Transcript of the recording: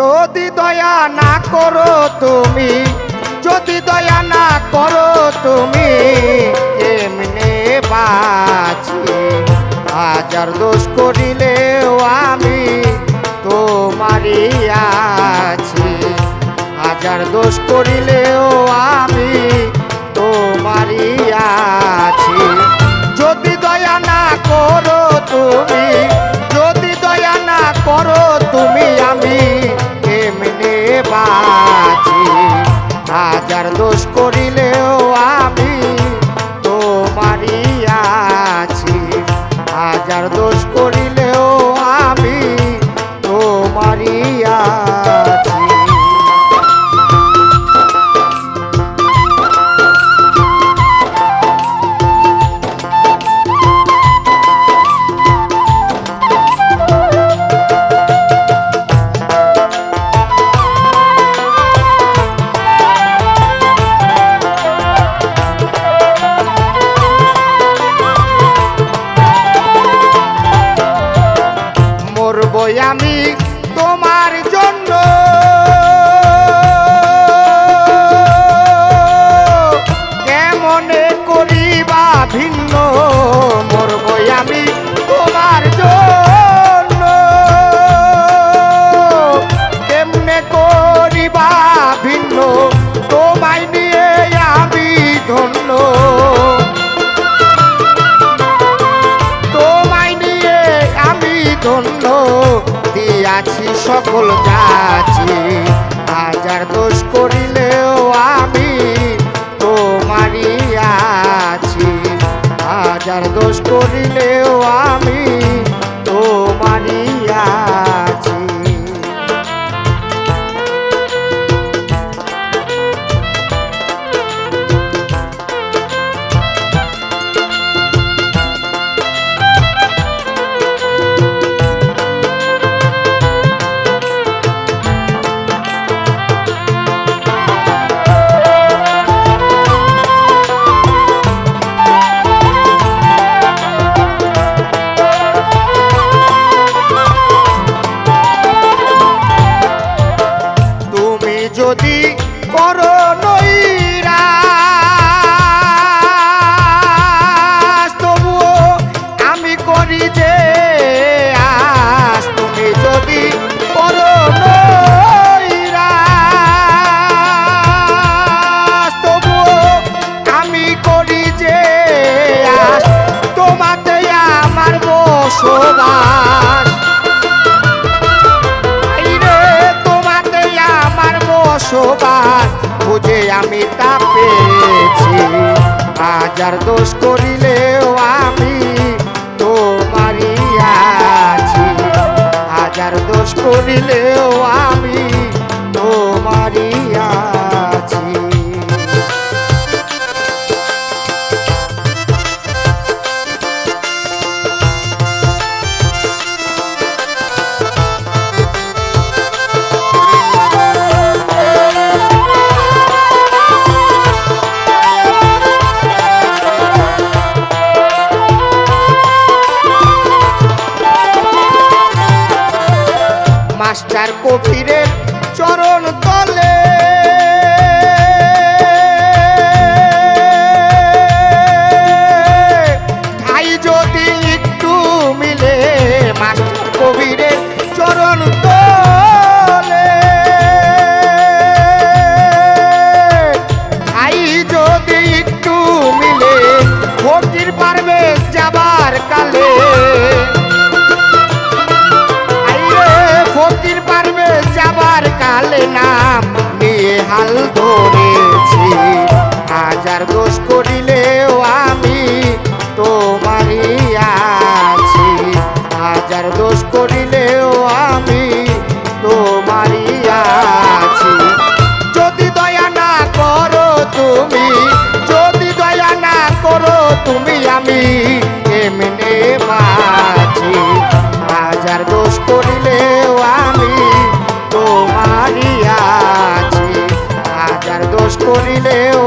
যদি দয়া না করো তুমি, যদি দয়া না করো তুমি, কেমনে বাঁচি? হাজার দোষ করিলেও আমি তোমারই আছি, হাজার দোষ করিলেও আমি তোমারই আছি। যদি দয়া না করো তুমি, যদি দয়া না করো তুমি, আমি কেমনে বাঁচি? হাজার দোষ করিলেও আমি তোমারই আছি, হাজার দোষ করিলেও আমি তোমারই আছি। মরবই আমি তোমার জন্য, কেমনে করিবা ভিন্ন? মরবই আমি তোমার জন্য, কেমনে করিবা ভিন্ন? তোমায় নিয়ে আমি ধন্য, ধন্য দিয়াছি সকল যাচ্ছি। হাজার দোষ করিলেও আমি তোমারই আছি, হাজার দোষ করিলেও আমি তোমারই আছি। যদি করো নৈরাশ, তবুও আমি করি যে আস। তুমি যদি করো নৈরাশ, তবুও আমি করি যে আস। তোমাতে আমার বসবাস, বসবাস বুঝে আমি তা পেয়েছি। হাজার দোষ করিলেও আমি তোমারই আছি, হাজার দোষ করিলেও আমি তোমারই আছি। মাস্টার কবিরের চরণ তলে ঠাই যদি একটু মিলে, মাস্টার কবিরের চরণ তলে ঠাই যদি একটু মিলে, ফকির পারবে যাবার কালে, ফকির পারবে যাবার কালে নাম নিয়ে হাল ধরেছি। হাজার দোষ করিলেও আমি তোমারই আছি, হাজার দোষ করিলেও আমি তোমারই আছি। যদি দয়া না করো তুমি, যদি দয়া না করো তুমি, আমি কেমনে বাঁচি? হাজার দোষ করিলেও আমি তোমারই আছি, হাজার দোষ করিলেও